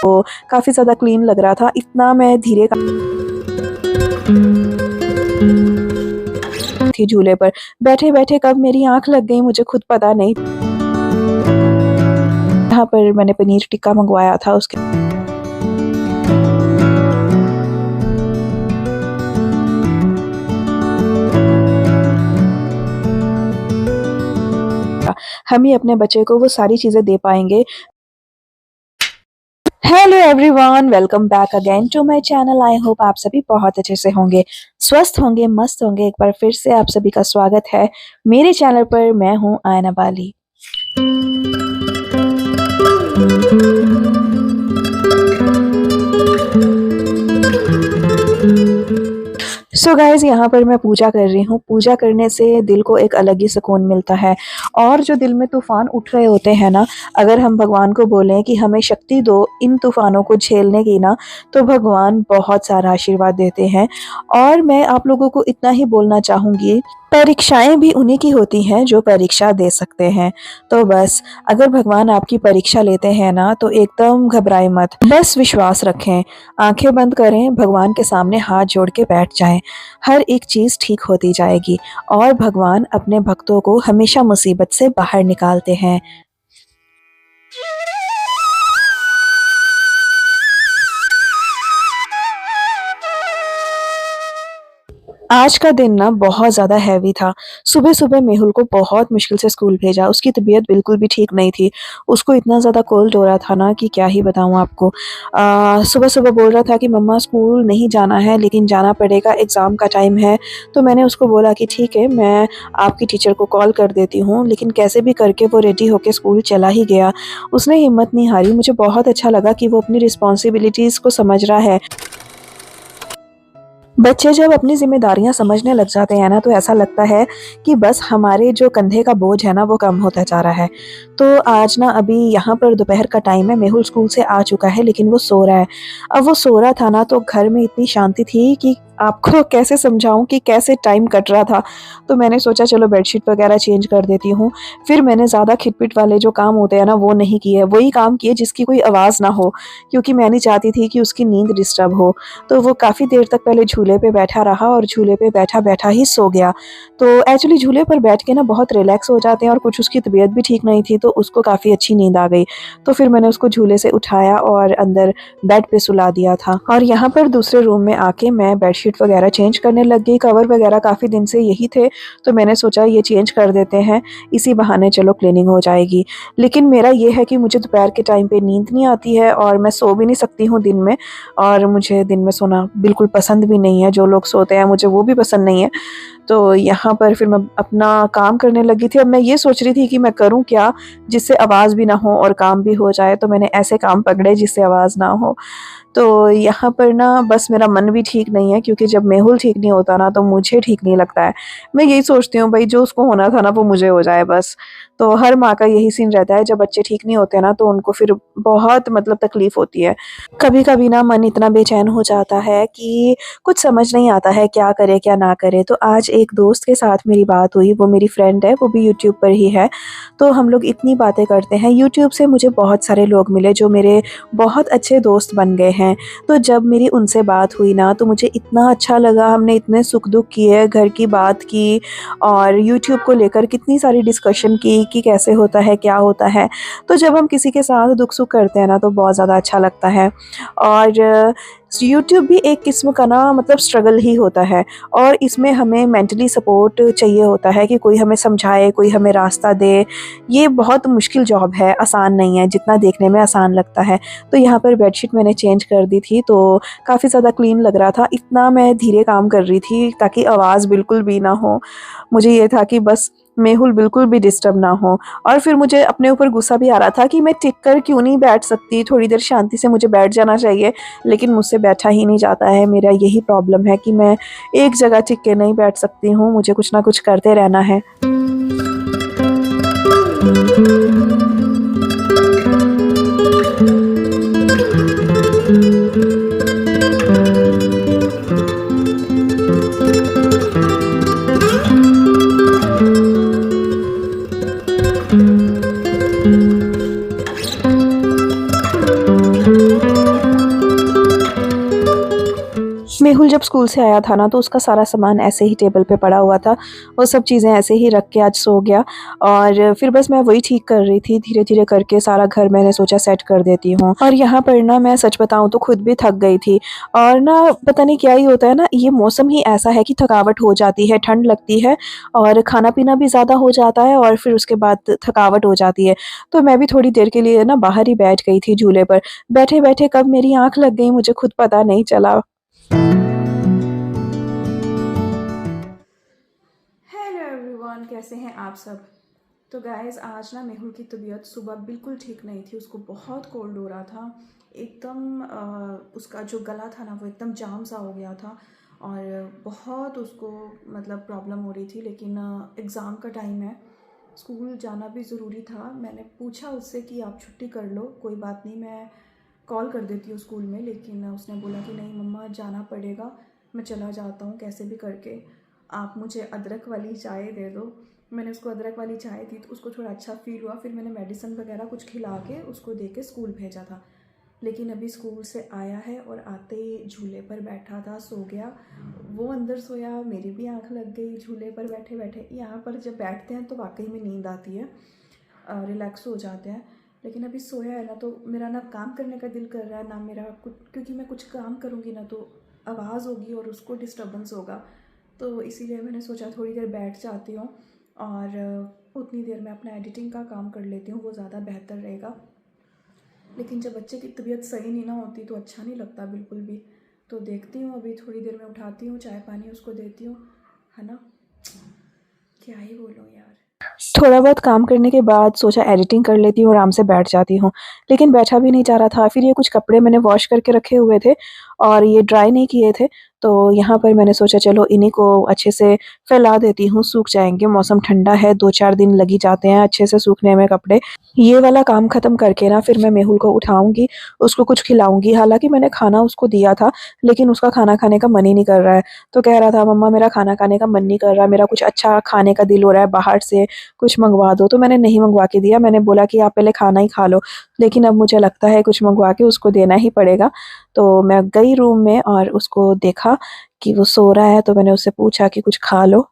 वो काफ़ी ज़्यादा क्लीन लग रहा था। इतना मैं धीरे थी झूले पर, बैठे-बैठे कब मेरी आँख लग गई मुझे खुद पता नहीं। यहाँ पर मैंने पनीर टिक्का मँगवाया था उसके हम ही अपने बच्चे को वो सारी चीज़ें दे पाएँगे। Hello everyone, welcome back again to my channel. I hope आप सभी बहुत अच्छे से होंगे, स्वस्थ होंगे, मस्त होंगे। एक बार फिर से आप सभी का स्वागत है मेरे चैनल पर। मैं हूँ आयना बाली। सो गाइज़, यहाँ पर मैं पूजा कर रही हूँ। पूजा करने से दिल को एक अलग ही सुकून मिलता है और जो दिल में तूफ़ान उठ रहे होते हैं ना, अगर हम भगवान को बोलें कि हमें शक्ति दो इन तूफ़ानों को झेलने की ना, तो भगवान बहुत सारा आशीर्वाद देते हैं। और मैं आप लोगों को इतना ही बोलना चाहूँगी, परीक्षाएँ भी उन्हीं की होती हैं जो परीक्षा दे सकते हैं। तो बस अगर भगवान आपकी परीक्षा लेते हैं ना, तो एकदम घबराएँ मत, बस विश्वास रखें, आँखें बंद करें, भगवान के सामने हाथ जोड़ के बैठ जाएँ। हर एक चीज़ ठीक होती जाएगी और भगवान अपने भक्तों को हमेशा मुसीबत से बाहर निकालते हैं। आज का दिन ना बहुत ज़्यादा हैवी था। सुबह-सुबह मेहुल को बहुत मुश्किल से स्कूल भेजा, उसकी तबीयत बिल्कुल भी ठीक नहीं थी। उसको इतना ज़्यादा कोल्ड हो रहा था ना कि क्या ही बताऊँ आपको। सुबह-सुबह बोल रहा था कि मम्मा स्कूल नहीं जाना है लेकिन जाना पड़ेगा, एग्ज़ाम का टाइम है। तो मैंने उसको बोला कि ठीक है, मैं आपकी टीचर को कॉल कर देती हूँ। लेकिन कैसे भी करके वो रेडी होके स्कूल चला ही गया। उसने हिम्मत नहीं हारी। मुझे बहुत अच्छा लगा कि वो अपनी रिस्पॉन्सिबिलिटीज़ को समझ रहा है। बच्चे जब अपनी ज़िम्मेदारियाँ समझने लग जाते हैं ना, तो ऐसा लगता है कि बस हमारे जो कंधे का बोझ है ना, वो कम होता जा रहा है। तो आज ना अभी यहाँ पर दोपहर का टाइम है, मेहुल स्कूल से आ चुका है लेकिन वो सो रहा है। अब वो सो रहा था ना, तो घर में इतनी शांति थी कि आपको कैसे समझाऊँ कि कैसे टाइम कट रहा था। तो मैंने सोचा चलो बेडशीट वग़ैरह चेंज कर देती हूँ। फिर मैंने ज़्यादा खिट-पिट वाले जो काम होते हैं ना, वो नहीं किए। वही काम किए जिसकी कोई आवाज़ ना हो, क्योंकि मैं नहीं चाहती थी कि उसकी नींद डिस्टर्ब हो। तो वो काफ़ी देर तक पहले झूले पे बैठा रहा और झूले पे बैठा-बैठा ही सो गया। तो एक्चुअली झूले पर बैठ के ना बहुत रिलैक्स हो जाते हैं और कुछ उसकी तबीयत भी ठीक नहीं थी, तो उसको काफ़ी अच्छी नींद आ गई। तो फिर मैंने उसको झूले से उठाया और अंदर बेड पे सुला दिया था। और यहाँ पर दूसरे रूम में आके मैं बेडशीट वग़ैरह चेंज करने लग गई। कवर वग़ैरह काफ़ी दिन से यही थे, तो मैंने सोचा ये चेंज कर देते हैं, इसी बहाने चलो क्लीनिंग हो जाएगी। लेकिन मेरा ये है कि मुझे दोपहर के टाइम पे नींद नहीं आती है और मैं सो भी नहीं सकती हूँ दिन में, और मुझे दिन में सोना बिल्कुल पसंद भी नहीं है। जो लोग सोते हैं मुझे वो भी पसंद नहीं है। तो यहाँ पर फिर मैं अपना काम करने लगी थी। अब मैं ये सोच रही थी कि मैं करूँ क्या जिससे आवाज़ भी ना हो और काम भी हो जाए, तो मैंने ऐसे काम पकड़े जिससे आवाज़ ना हो। तो यहाँ पर ना बस मेरा मन भी ठीक नहीं है, क्योंकि जब मेहुल ठीक नहीं होता ना, तो मुझे ठीक नहीं लगता है। मैं यही सोचती हूँ भई जो उसको होना था ना, वो मुझे हो जाए बस। तो हर माँ का यही सीन रहता है, जब बच्चे ठीक नहीं होते ना, तो उनको फिर बहुत मतलब तकलीफ़ होती है। कभी-कभी ना मन इतना बेचैन हो जाता है कि कुछ समझ नहीं आता है क्या करे, क्या ना करे। तो आज एक दोस्त के साथ मेरी बात हुई, वो मेरी फ्रेंड है, वो भी यूट्यूब पर ही है। तो हम लोग इतनी बातें करते हैं। यूट्यूब से मुझे बहुत सारे लोग मिले जो मेरे बहुत अच्छे दोस्त बन गए हैं। तो जब मेरी उनसे बात हुई ना, तो मुझे इतना अच्छा लगा। हमने इतने सुख-दुःख किए, घर की बात की और यूट्यूब को लेकर कितनी सारी डिस्कशन की कि कैसे होता है, क्या होता है। तो जब हम किसी के साथ दुःख-सुख करते हैं ना, तो बहुत ज़्यादा अच्छा लगता है। और यूट्यूब भी एक किस्म का ना मतलब स्ट्रगल ही होता है, और इसमें हमें मेंटली सपोर्ट चाहिए होता है कि कोई हमें समझाए, कोई हमें रास्ता दे। ये बहुत मुश्किल जॉब है, आसान नहीं है, जितना देखने में आसान लगता है। तो यहाँ पर बेडशीट मैंने चेंज कर दी थी, तो काफ़ी ज़्यादा क्लीन लग रहा था। इतना मैं धीरे काम कर रही थी ताकि आवाज़ बिल्कुल भी ना हो। मुझे ये था कि बस मेहुल बिल्कुल भी डिस्टर्ब ना हो। और फिर मुझे अपने ऊपर गुस्सा भी आ रहा था कि मैं टिक कर क्यों नहीं बैठ सकती, थोड़ी देर शांति से मुझे बैठ जाना चाहिए, लेकिन मुझसे बैठा ही नहीं जाता है। मेरा यही प्रॉब्लम है कि मैं एक जगह टिक के नहीं बैठ सकती हूँ, मुझे कुछ ना कुछ करते रहना है। मेहुल जब स्कूल से आया था ना तो उसका सारा सामान ऐसे ही टेबल पे पड़ा हुआ था। वो सब चीज़ें ऐसे ही रख के आज सो गया और फिर बस मैं वही ठीक कर रही थी। धीरे-धीरे करके सारा घर मैंने सोचा सेट कर देती हूँ और यहाँ पर ना मैं सच बताऊँ तो खुद भी थक गई थी और ना पता नहीं क्या ही होता है ना, ये मौसम ही ऐसा है कि थकावट हो जाती है, ठंड लगती है और खाना-पीना भी ज़्यादा हो जाता है और फिर उसके बाद थकावट हो जाती है। तो मैं भी थोड़ी देर के लिए ना बाहर ही बैठ गई थी झूले पर। बैठे-बैठे कब मेरी आँख लग गई मुझे खुद पता नहीं चला। हेलो एवरीवन, कैसे हैं आप सब। तो गाइज़ आज ना मेहुल की तबीयत सुबह बिल्कुल ठीक नहीं थी। उसको बहुत कोल्ड हो रहा था एकदम। उसका जो गला था ना वो एकदम जाम सा हो गया था और बहुत उसको मतलब प्रॉब्लम हो रही थी। लेकिन एग्ज़ाम का टाइम है, स्कूल जाना भी ज़रूरी था। मैंने पूछा उससे कि आप छुट्टी कर लो, कोई बात नहीं, मैं कॉल कर देती हूँ स्कूल में। लेकिन उसने बोला कि नहीं मम्मा जाना पड़ेगा, मैं चला जाता हूँ कैसे भी करके, आप मुझे अदरक वाली चाय दे दो। मैंने उसको अदरक वाली चाय दी तो उसको थोड़ा अच्छा फ़ील हुआ। फिर मैंने मेडिसिन वगैरह कुछ खिला के उसको दे के स्कूल भेजा था। लेकिन अभी स्कूल से आया है और आते ही झूले पर बैठा था, सो गया। वो अंदर सोया, मेरी भी आँख लग गई झूले पर बैठे बैठे। यहाँ पर जब बैठते हैं तो वाकई में नींद आती है, रिलैक्स हो जाते हैं। लेकिन अभी सोया है ना तो मेरा ना काम करने का दिल कर रहा है ना मेरा कुछ, क्योंकि मैं कुछ काम करूँगी ना तो आवाज़ होगी और उसको डिस्टर्बेंस होगा। तो इसीलिए मैंने सोचा थोड़ी देर बैठ जाती हूँ और उतनी देर में अपना एडिटिंग का काम कर लेती हूँ, वो ज़्यादा बेहतर रहेगा। लेकिन जब बच्चे की तबीयत सही नहीं ना होती तो अच्छा नहीं लगता बिल्कुल भी। तो देखती हूँ, अभी थोड़ी देर में उठाती हूँ, चाय पानी उसको देती हूँ, है ना। क्या ही बोलूँ यार। थोड़ा बहुत काम करने के बाद सोचा एडिटिंग कर लेती हूँ, आराम से बैठ जाती हूँ। लेकिन बैठा भी नहीं जा रहा था। फिर ये कुछ कपड़े मैंने वॉश करके रखे हुए थे और ये ड्राई नहीं किए थे। तो यहाँ पर मैंने सोचा चलो इन्हीं को अच्छे से फैला देती हूँ, सूख जाएँगे। मौसम ठंडा है, 2-4 दिन लग ही जाते हैं अच्छे से सूखने में कपड़े। ये वाला काम ख़त्म करके ना फिर मैं मेहुल को उठाऊँगी, उसको कुछ खिलाऊँगी। हालाँकि मैंने खाना उसको दिया था, लेकिन उसका खाना खाने का मन ही नहीं कर रहा है। तो कह रहा था मम्मा मेरा खाना खाने का मन नहीं कर रहा, मेरा कुछ अच्छा खाने का दिल हो रहा है, बाहर से कुछ मँगवा दो। तो मैंने नहीं मँगवा के दिया, मैंने बोला कि आप पहले खाना ही खा लो। लेकिन अब मुझे लगता है कुछ मँगवा के उसको देना ही पड़ेगा। तो मैं गई रूम में और उसको देखा कि वो सो रहा है, तो मैंने उससे पूछा कि कुछ खा लो।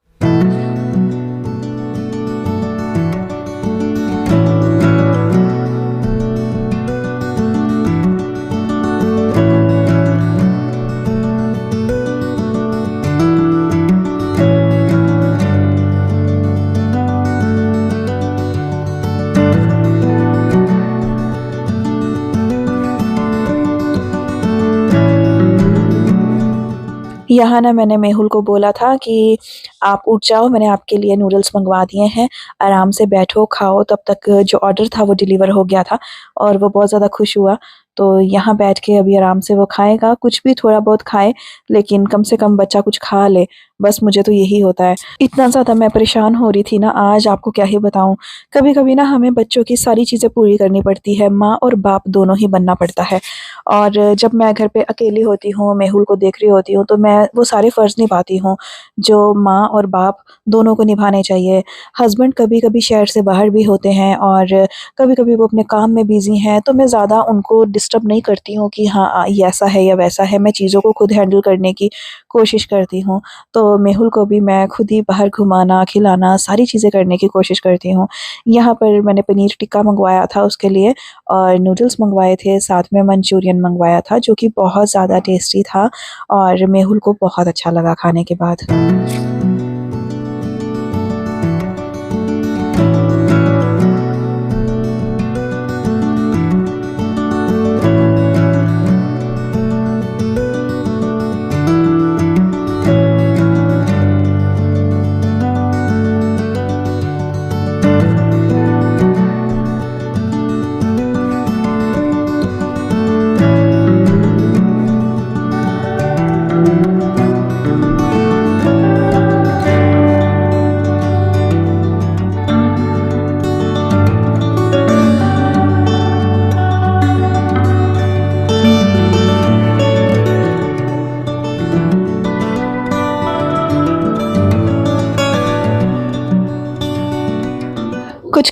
यहाँ ना मैंने मेहुल को बोला था कि आप उठ जाओ, मैंने आपके लिए नूडल्स मँगवा दिए हैं, आराम से बैठो, खाओ। तब तक जो ऑर्डर था वो डिलीवर हो गया था और वो बहुत ज़्यादा खुश हुआ। तो यहाँ बैठ के अभी आराम से वो खाएगा, कुछ भी थोड़ा बहुत खाए, लेकिन कम से कम बच्चा कुछ खा ले, बस मुझे तो यही होता है। इतना ज़्यादा मैं परेशान हो रही थी ना आज, आपको क्या ही बताऊँ। कभी-कभी ना हमें बच्चों की सारी चीज़ें पूरी करनी पड़ती है, माँ और बाप दोनों ही बनना पड़ता है। और जब मैं घर पे अकेली होती हूँ, मेहुल को देख रही होती हूँ, तो मैं वो सारे फ़र्ज़ निभाती हूँ, जो माँ और बाप दोनों को निभाने चाहिए। हस्बैंड कभी-कभी शहर से बाहर भी होते हैं और कभी-कभी वो अपने काम में बिज़ी हैं, तो मैं ज़्यादा उनको डिस्टर्ब नहीं करती हूँ कि हाँ ये ऐसा है या वैसा है। मैं चीज़ों को खुद हैंडल करने की कोशिश करती हूँ। तो मेहुल को भी मैं खुद ही बाहर घुमाना, खिलाना, सारी चीज़ें करने की कोशिश करती हूँ। यहाँ पर मैंने पनीर टिक्का मँगवाया था उसके लिए और नूडल्स मँगवाए थे, साथ में मंचूरियन मँगवाया था, जो कि बहुत ज़्यादा टेस्टी था और मेहुल को बहुत अच्छा लगा खाने के बाद।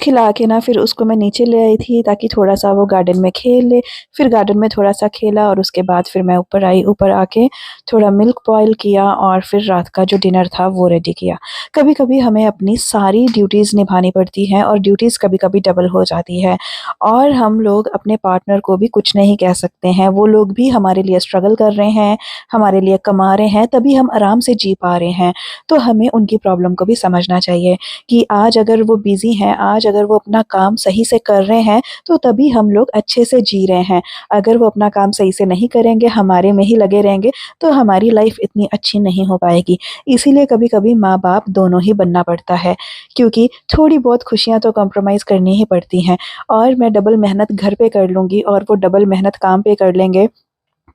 खिला के ना फिर उसको मैं नीचे ले आई थी ताकि थोड़ा-सा वो गार्डन में खेल ले। फिर गार्डन में थोड़ा-सा खेला और उसके बाद फिर मैं ऊपर आई। ऊपर आके थोड़ा मिल्क बॉयल किया और फिर रात का जो डिनर था वो रेडी किया। कभी-कभी हमें अपनी सारी ड्यूटीज़ निभानी पड़ती हैं और ड्यूटीज़ कभी-कभी डबल हो जाती है और हम लोग अपने पार्टनर को भी कुछ नहीं कह सकते हैं। वो लोग भी हमारे लिए स्ट्रगल कर रहे हैं, हमारे लिए कमा रहे हैं, तभी हम आराम से जी पा रहे हैं। तो हमें उनकी प्रॉब्लम को भी समझना चाहिए कि आज अगर वो बिज़ी हैं, आज अगर वो अपना काम सही से कर रहे हैं, तो तभी हम लोग अच्छे से जी रहे हैं। अगर वो अपना काम सही से नहीं करेंगे, हमारे में ही लगे रहेंगे, तो हमारी लाइफ़ इतनी अच्छी नहीं हो पाएगी। इसीलिए कभी-कभी माँ-बाप दोनों ही बनना पड़ता है, क्योंकि थोड़ी बहुत खुशियाँ तो कॉम्प्रोमाइज़ करनी ही पड़ती हैं और मैं डबल मेहनत घर पे कर लूँगी और वो डबल मेहनत काम पे कर लेंगे,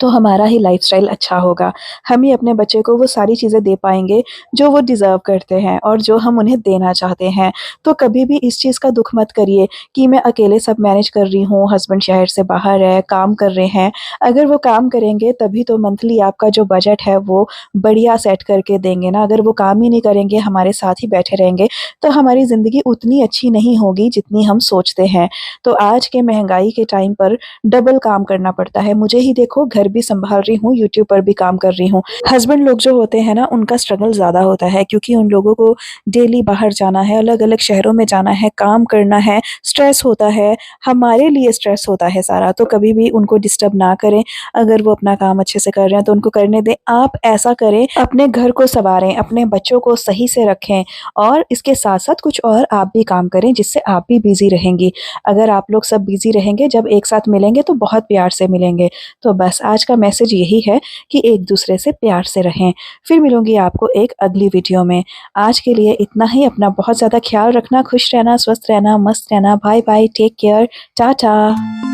तो हमारा ही लाइफ़स्टाइल अच्छा होगा। हम ही अपने बच्चे को वो सारी चीज़ें दे पाएँगे जो वो डिज़र्व करते हैं और जो हम उन्हें देना चाहते हैं। तो कभी भी इस चीज़ का दुःख मत करिए कि मैं अकेले सब मैनेज कर रही हूँ, हस्बैंड शहर से बाहर है, काम कर रहे हैं। अगर वो काम करेंगे तभी तो मंथली आपका जो बजट है वो बढ़िया सेट करके देंगे ना। अगर वो काम ही नहीं करेंगे, हमारे साथ ही बैठे रहेंगे, तो हमारी ज़िंदगी उतनी अच्छी नहीं होगी जितनी हम सोचते हैं। तो आज के महँगाई के टाइम पर डबल काम करना पड़ता है। मुझे ही देखो, घर भी सँभाल रही हूँ, यूट्यूब पर भी काम कर रही हूँ। हस्बैंड लोग जो होते हैं ना, उनका स्ट्रगल ज़्यादा होता है क्योंकि उन लोगों को डेली बाहर जाना है, अलग-अलग शहरों में जाना है, काम करना है, स्ट्रेस होता है, हमारे लिए स्ट्रेस होता है सारा। तो कभी भी उनको डिस्टर्ब ना करें। अगर वो अपना काम अच्छे से कर रहे हैं तो उनको करने दें। आप ऐसा करें, अपने घर को सँवारें, अपने बच्चों को सही से रखें और इसके साथ-साथ कुछ और आप भी काम करें जिससे आप भी बिज़ी रहेंगी। अगर आप लोग सब बिज़ी रहेंगे, जब एक साथ मिलेंगे तो बहुत प्यार से मिलेंगे। तो बस आज का मैसेज यही है कि एक-दूसरे से प्यार से रहें। फिर मिलूँगी आपको एक अगली वीडियो में। आज के लिए इतना ही। अपना बहुत ज़्यादा ख़्याल रखना, खुश रहना, स्वस्थ रहना, मस्त रहना। Bye bye, take care, Tata.